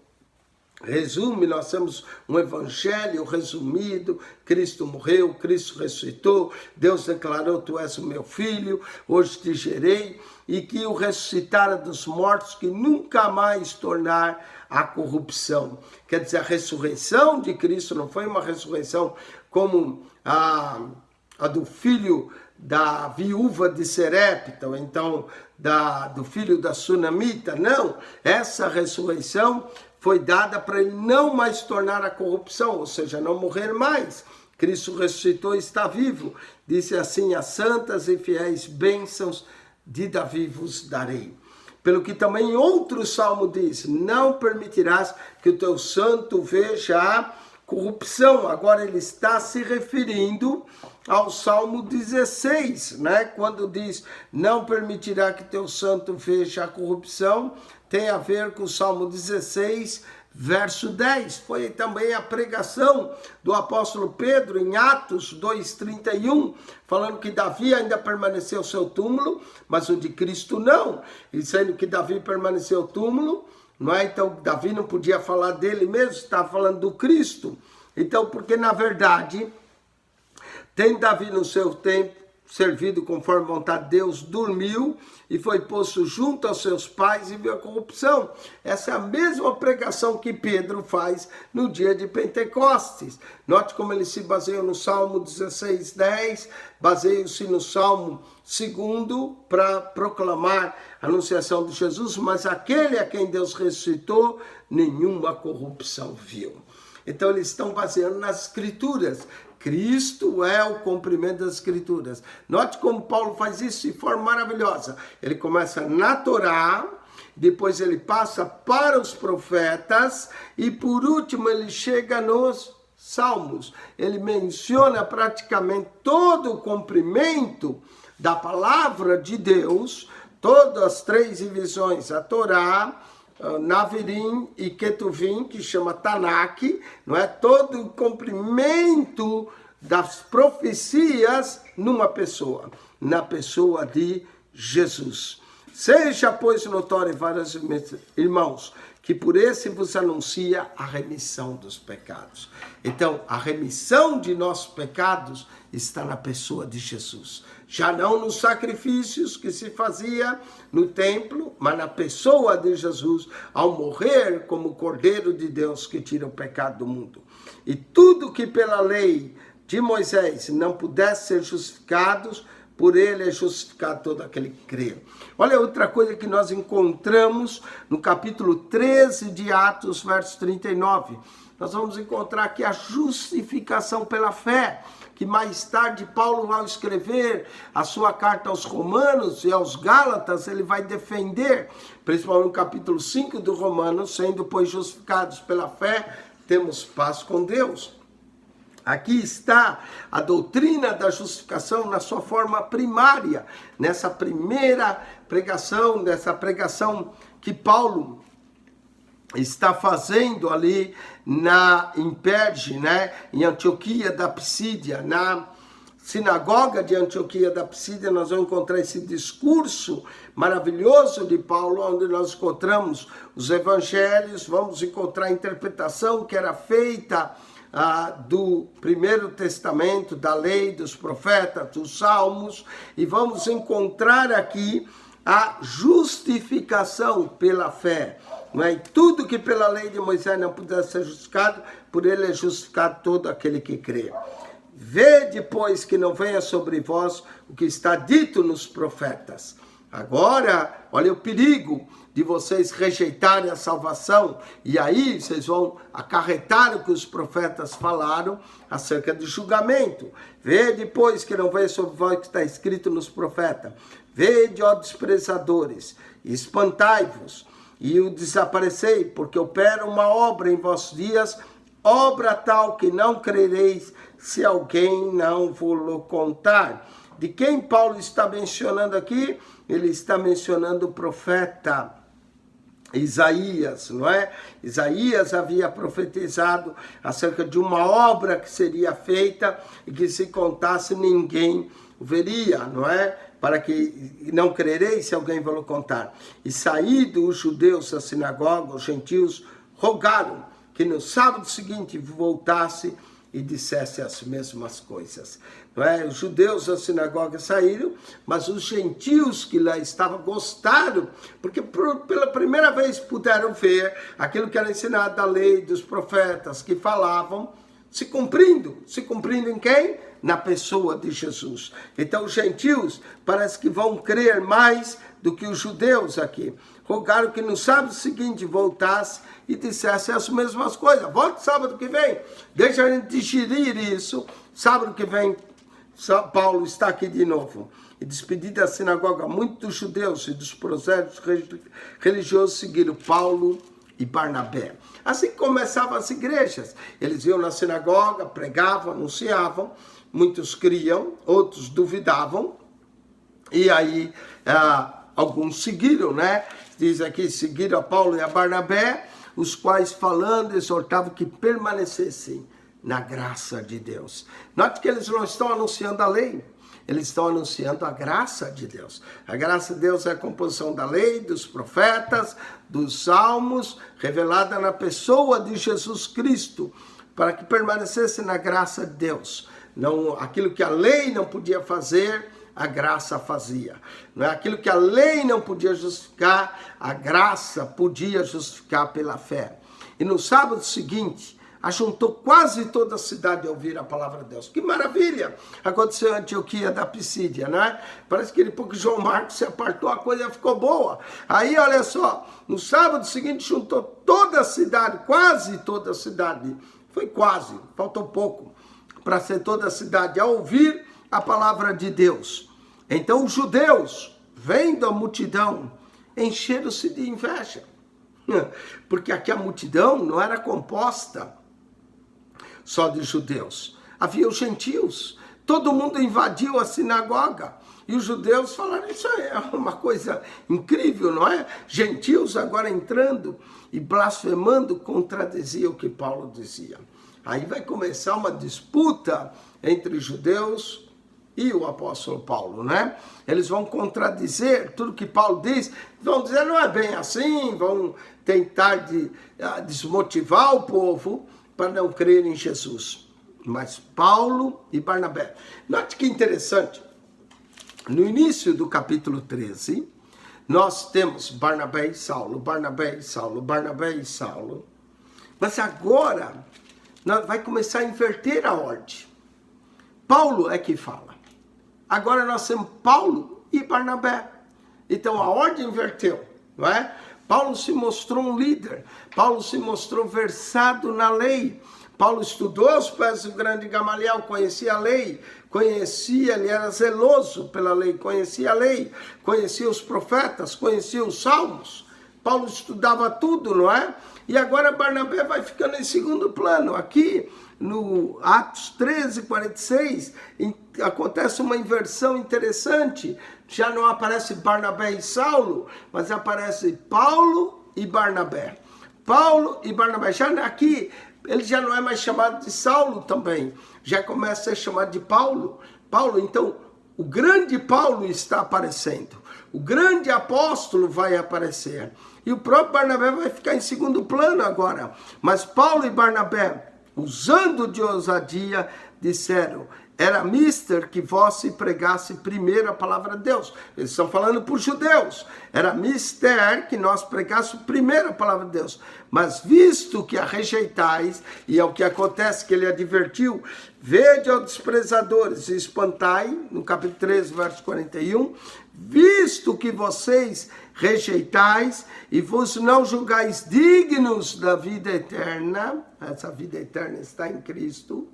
[SPEAKER 1] resume, nós temos um evangelho resumido, Cristo morreu, Cristo ressuscitou, Deus declarou, tu és o meu filho, hoje te gerei, e que o ressuscitara dos mortos, que nunca mais tornar a corrupção. Quer dizer, a ressurreição de Cristo não foi uma ressurreição como a do filho da viúva de Serepta, ou então do filho da Sunamita, não, essa ressurreição foi dada para ele não mais tornar a corrupção, ou seja, não morrer mais. Cristo ressuscitou e está vivo. Disse assim, as santas e fiéis bênçãos de Davi vos darei. Pelo que também outro salmo diz, não permitirás que o teu santo veja a corrupção. Agora ele está se referindo ao Salmo 16, né? Quando diz, não permitirá que teu santo veja a corrupção, tem a ver com o Salmo 16, verso 10. Foi também a pregação do apóstolo Pedro em Atos 2:31, falando que Davi ainda permaneceu no seu túmulo, mas o de Cristo não. E sendo que Davi permaneceu no túmulo, não é? Então Davi não podia falar dele mesmo, estava falando do Cristo. Então, porque na verdade, tem Davi no seu tempo servido conforme a vontade de Deus, dormiu e foi posto junto aos seus pais e viu a corrupção. Essa é a mesma pregação que Pedro faz no dia de Pentecostes. Note como ele se baseia no Salmo 16:10, baseia-se no Salmo 2 para proclamar a anunciação de Jesus, mas aquele a quem Deus ressuscitou, nenhuma corrupção viu. Então eles estão baseando nas Escrituras. Cristo é o cumprimento das Escrituras. Note como Paulo faz isso de forma maravilhosa. Ele começa na Torá, depois ele passa para os profetas e por último ele chega nos Salmos. Ele menciona praticamente todo o cumprimento da palavra de Deus, todas as três divisões, a Torá, Navirim e Ketuvim, que chama Tanakh, não é? Todo o cumprimento das profecias numa pessoa, na pessoa de Jesus. Seja, pois, notório, vários irmãos, que por esse vos anuncia a remissão dos pecados. Então, a remissão de nossos pecados está na pessoa de Jesus. Já não nos sacrifícios que se fazia no templo, mas na pessoa de Jesus, ao morrer como Cordeiro de Deus que tira o pecado do mundo. E tudo que pela lei de Moisés não pudesse ser justificados, por ele é justificado todo aquele que crê. Olha outra coisa que nós encontramos no capítulo 13 de Atos, verso 39. Nós vamos encontrar aqui a justificação pela fé, que mais tarde Paulo, ao escrever a sua carta aos Romanos e aos Gálatas, ele vai defender, principalmente no capítulo 5 do Romanos, sendo, pois, justificados pela fé, temos paz com Deus. Aqui está a doutrina da justificação na sua forma primária, nessa primeira pregação, nessa pregação que Paulo está fazendo ali em Perge, né, em Antioquia da Psídia, na sinagoga de Antioquia da Psídia, nós vamos encontrar esse discurso maravilhoso de Paulo, onde nós encontramos os evangelhos, vamos encontrar a interpretação que era feita do Primeiro Testamento, da lei, dos profetas, dos salmos, e vamos encontrar aqui a justificação pela fé. Não é? E tudo que pela lei de Moisés não pudesse ser justificado, por ele é justificado todo aquele que crê. Vede, pois, que não venha sobre vós o que está dito nos profetas. Agora, olha o perigo de vocês rejeitarem a salvação, e aí vocês vão acarretar o que os profetas falaram acerca do julgamento. Vede, pois, que não venha sobre vós o que está escrito nos profetas. Vede, ó desprezadores, espantai-vos, e o desaparecei, porque opera uma obra em vossos dias, obra tal que não crereis, se alguém não vos contar. de quem Paulo está mencionando aqui? Ele está mencionando o profeta Isaías, não é? Isaías havia profetizado acerca de uma obra que seria feita e que se contasse ninguém veria, não é? Para que não crereis se alguém vos contar. E saído os judeus da sinagoga, os gentios rogaram que no sábado seguinte voltasse e dissesse as mesmas coisas. Não é? Os judeus da sinagoga saíram, mas os gentios que lá estavam gostaram, porque pela primeira vez puderam ver aquilo que era ensinado da lei, dos profetas que falavam, se cumprindo em quem? Na pessoa de Jesus. Então os gentios parece que vão crer mais do que os judeus aqui. Rogaram que no sábado seguinte voltasse e dissesse as mesmas coisas. Volte sábado que vem, deixa a gente digerir isso. Sábado que vem, Paulo está aqui de novo. E despedido da sinagoga, muitos judeus e dos prosélitos religiosos seguiram Paulo e Barnabé. Assim começavam as igrejas. Eles iam na sinagoga, pregavam, anunciavam. Muitos criam, outros duvidavam. E aí, alguns seguiram, né? Diz aqui, seguiram a Paulo e a Barnabé, os quais falando, exortavam que permanecessem na graça de Deus. Note que eles não estão anunciando a lei, eles estão anunciando a graça de Deus. A graça de Deus é a composição da lei, dos profetas, dos salmos, revelada na pessoa de Jesus Cristo, para que permanecesse na graça de Deus. Não, aquilo que a lei não podia fazer, a graça fazia. Não é? Aquilo que a lei não podia justificar, a graça podia justificar pela fé. E no sábado seguinte, ajuntou quase toda a cidade a ouvir a palavra de Deus. Que maravilha! Aconteceu em Antioquia da Pisídia, né? Parece que depois que João Marcos se apartou, a coisa ficou boa. Aí, olha só, no sábado seguinte, juntou toda a cidade, quase toda a cidade. Foi quase, faltou pouco, para ser toda a cidade a ouvir a palavra de Deus. Então os judeus, vendo a multidão, encheram-se de inveja. Porque aqui a multidão não era composta só de judeus. Havia os gentios. Todo mundo invadiu a sinagoga. E os judeus falaram, isso é uma coisa incrível, não é? Gentios agora entrando e blasfemando, contradiziam o que Paulo dizia. Aí vai começar uma disputa entre os judeus e o apóstolo Paulo, né? Eles vão contradizer tudo que Paulo diz, vão dizer não é bem assim, vão tentar desmotivar o povo para não crer em Jesus. Mas Paulo e Barnabé. Note que interessante, no início do capítulo 13, nós temos Barnabé e Saulo, Barnabé e Saulo, Barnabé e Saulo. Mas agora vai começar a inverter a ordem. Paulo é que fala. Agora nós temos Paulo e Barnabé. Então a ordem inverteu, não é? Paulo se mostrou um líder. Paulo se mostrou versado na lei. Paulo estudou aos pés do grande Gamaliel, conhecia a lei, ele era zeloso pela lei, conhecia a lei, conhecia os profetas, conhecia os salmos. Paulo estudava tudo, não é? E agora Barnabé vai ficando em segundo plano. Aqui no Atos 13, 46, acontece uma inversão interessante. Já não aparece Barnabé e Saulo, mas aparece Paulo e Barnabé. Paulo e Barnabé. Já aqui, ele já não é mais chamado de Saulo também. Já começa a ser chamado de Paulo. Paulo, então, o grande Paulo está aparecendo. O grande apóstolo vai aparecer. E o próprio Barnabé vai ficar em segundo plano agora. Mas Paulo e Barnabé, usando de ousadia, disseram, era mister que vós se pregasse primeiro a palavra de Deus. Eles estão falando para os judeus. Era mister que nós pregássemos primeiro a palavra de Deus. Mas visto que a rejeitais, e é o que acontece que ele advertiu, vede aos desprezadores e espantai, no capítulo 13, verso 41, visto que vocês rejeitais e vos não julgais dignos da vida eterna, essa vida eterna está em Cristo,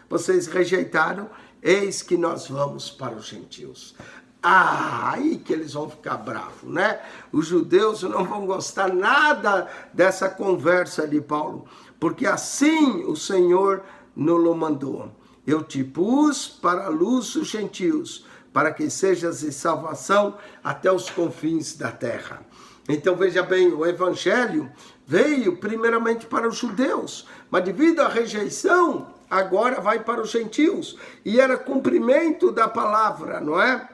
[SPEAKER 1] vocês rejeitaram, eis que nós vamos para os gentios. Aí que eles vão ficar bravos, né? Os judeus não vão gostar nada dessa conversa de Paulo, porque assim o Senhor nos mandou. Eu te pus para a luz dos gentios, para que sejas de salvação até os confins da terra. Então veja bem, o evangelho veio primeiramente para os judeus, mas devido à rejeição, agora vai para os gentios. E era cumprimento da palavra, não é?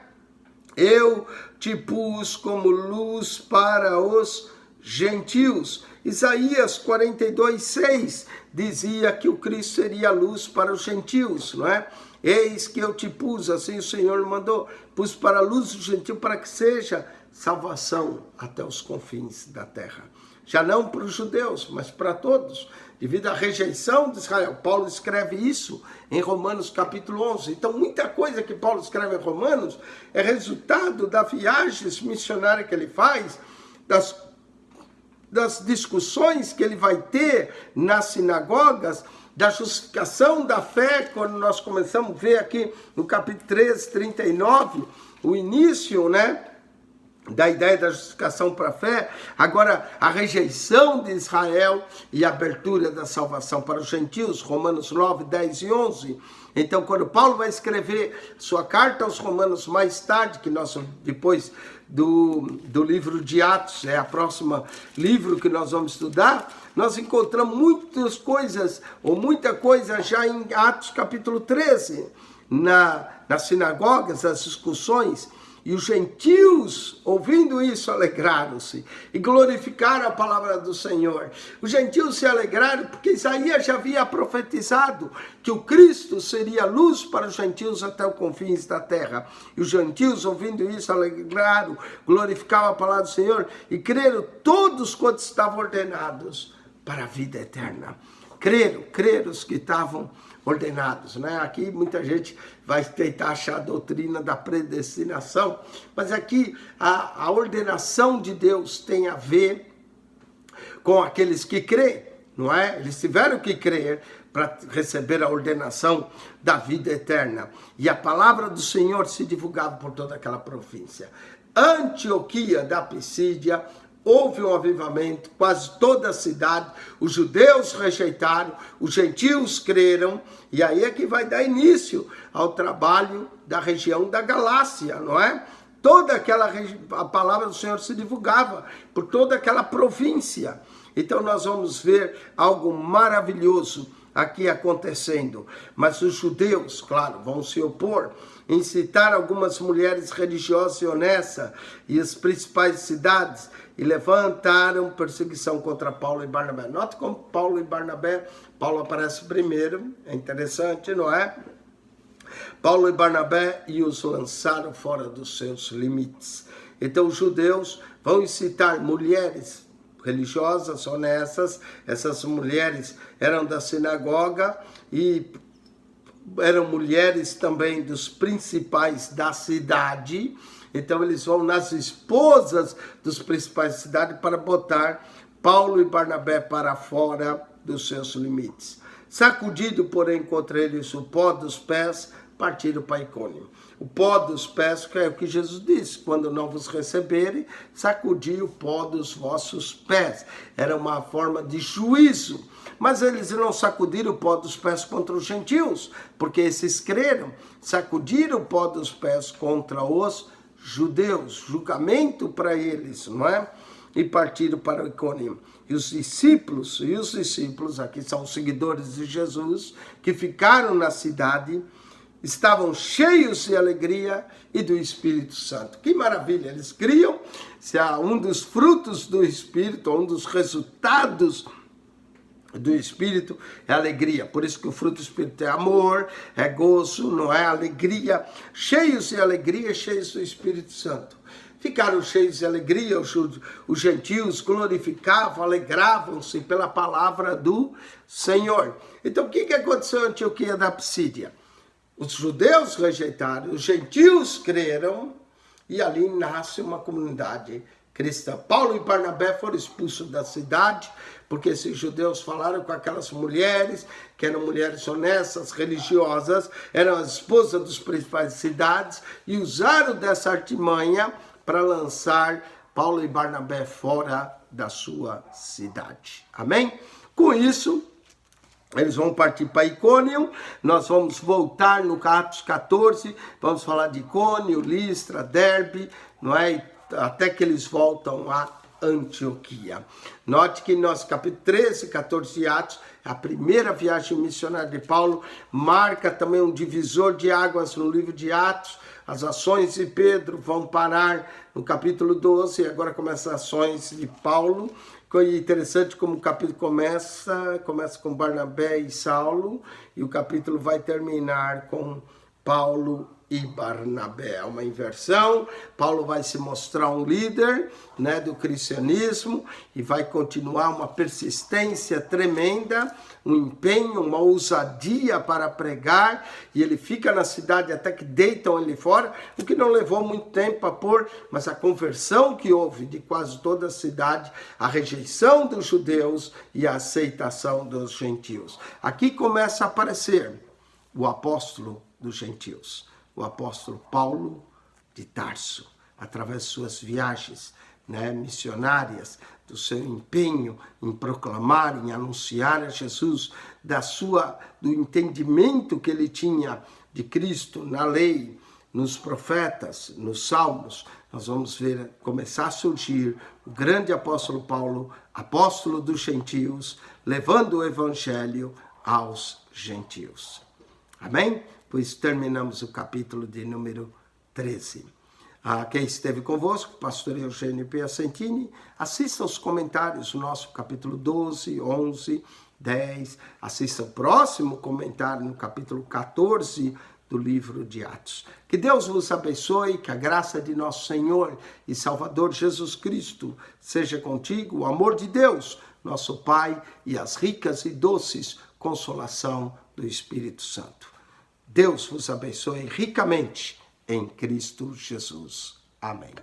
[SPEAKER 1] Eu te pus como luz para os gentios. Isaías 42:6 dizia que o Cristo seria luz para os gentios, não é? Eis que eu te pus, assim o Senhor mandou, pus para a luz do gentio para que seja salvação até os confins da terra. Já não para os judeus, mas para todos, devido à rejeição de Israel. Paulo escreve isso em Romanos capítulo 11. Então, muita coisa que Paulo escreve em Romanos é resultado da viagem missionária que ele faz, das discussões que ele vai ter nas sinagogas, da justificação da fé, quando nós começamos a ver aqui no capítulo 13, 39, o início, né, da ideia da justificação para a fé, agora a rejeição de Israel e a abertura da salvação para os gentios, Romanos 9, 10 e 11. Então, quando Paulo vai escrever sua carta aos Romanos mais tarde, que nós, depois do livro de Atos, é a próxima livro que nós vamos estudar, nós encontramos muitas coisas, ou muita coisa já em Atos capítulo 13, nas sinagogas, as discussões. E os gentios, ouvindo isso, alegraram-se e glorificaram a palavra do Senhor. Os gentios se alegraram porque Isaías já havia profetizado que o Cristo seria luz para os gentios até os confins da terra. E os gentios, ouvindo isso, alegraram, glorificavam a palavra do Senhor e creram todos quantos estavam ordenados para a vida eterna. Creram os que estavam ordenados, né? Aqui muita gente vai tentar achar a doutrina da predestinação, mas aqui a ordenação de Deus tem a ver com aqueles que creem, não é? Eles tiveram que crer para receber a ordenação da vida eterna. E a palavra do Senhor se divulgava por toda aquela província. Antioquia da Pisídia, houve um avivamento, quase toda a cidade, os judeus rejeitaram, os gentios creram, e aí é que vai dar início ao trabalho da região da Galácia, não é? Toda aquela a palavra do Senhor se divulgava por toda aquela província. Então nós vamos ver algo maravilhoso aqui acontecendo. Mas os judeus, claro, vão se opor, incitar algumas mulheres religiosas e honestas e as principais cidades, e levantaram perseguição contra Paulo e Barnabé. Note como Paulo e Barnabé, Paulo aparece primeiro, é interessante, não é? Paulo e Barnabé e os lançaram fora dos seus limites. Então os judeus vão incitar mulheres religiosas, honestas, essas mulheres eram da sinagoga e eram mulheres também dos principais da cidade. Então eles vão nas esposas dos principais da cidade para botar Paulo e Barnabé para fora dos seus limites. Sacudido, porém, contra eles o pó dos pés, partiram para Icônio. O pó dos pés, que é o que Jesus disse, quando não vos receberem, sacudi o pó dos vossos pés. Era uma forma de juízo. Mas eles não sacudiram o pó dos pés contra os gentios, porque esses creram, sacudiram o pó dos pés contra os judeus, julgamento para eles, não é? E partiram para o Icônio. E os discípulos, aqui são os seguidores de Jesus, que ficaram na cidade, estavam cheios de alegria e do Espírito Santo. Que maravilha! Eles criam, se há um dos frutos do Espírito, um dos resultados do Espírito é alegria. Por isso que o fruto do Espírito é amor, é gozo, não é? Alegria. Cheios de alegria, cheios do Espírito Santo. Ficaram cheios de alegria, os gentios glorificavam, alegravam-se pela palavra do Senhor. Então, o que aconteceu em Antioquia da Pisídia? Os judeus rejeitaram, os gentios creram, e ali nasce uma comunidade cristã. Paulo e Barnabé foram expulsos da cidade, porque esses judeus falaram com aquelas mulheres, que eram mulheres honestas, religiosas, eram as esposas dos principais cidades, e usaram dessa artimanha para lançar Paulo e Barnabé fora da sua cidade. Amém? Com isso, Eles vão partir para Icônio, nós vamos voltar no Atos 14, vamos falar de Icônio, Listra, Derbe, não é? Até que eles voltam a Antioquia. Note que nosso capítulo 13, 14 de Atos, a primeira viagem missionária de Paulo, marca também um divisor de águas no livro de Atos. As ações de Pedro vão parar no capítulo 12, e agora começam as ações de Paulo. É interessante como o capítulo começa com Barnabé e Saulo, e o capítulo vai terminar com Paulo e Barnabé. É uma inversão. Paulo vai se mostrar um líder, né, do cristianismo, e vai continuar uma persistência tremenda, um empenho, uma ousadia para pregar, e ele fica na cidade até que deitam ele fora, o que não levou muito tempo a pôr, mas a conversão que houve de quase toda a cidade, a rejeição dos judeus e a aceitação dos gentios. Aqui começa a aparecer o apóstolo dos gentios, o apóstolo Paulo de Tarso, através de suas viagens, né, missionárias, do seu empenho em proclamar, em anunciar a Jesus, do entendimento que ele tinha de Cristo na lei, nos profetas, nos salmos. Nós vamos ver começar a surgir o grande apóstolo Paulo, apóstolo dos gentios, levando o evangelho aos gentios. Amém? Pois terminamos o capítulo de número 13. Quem esteve convosco, pastor Eugênio Piacentini, assista os comentários do nosso capítulo 12, 11, 10. Assista o próximo comentário no capítulo 14 do livro de Atos. Que Deus vos abençoe, que a graça de nosso Senhor e Salvador Jesus Cristo seja contigo, o amor de Deus, nosso Pai, e as ricas e doces consolação do Espírito Santo. Deus vos abençoe ricamente em Cristo Jesus. Amém.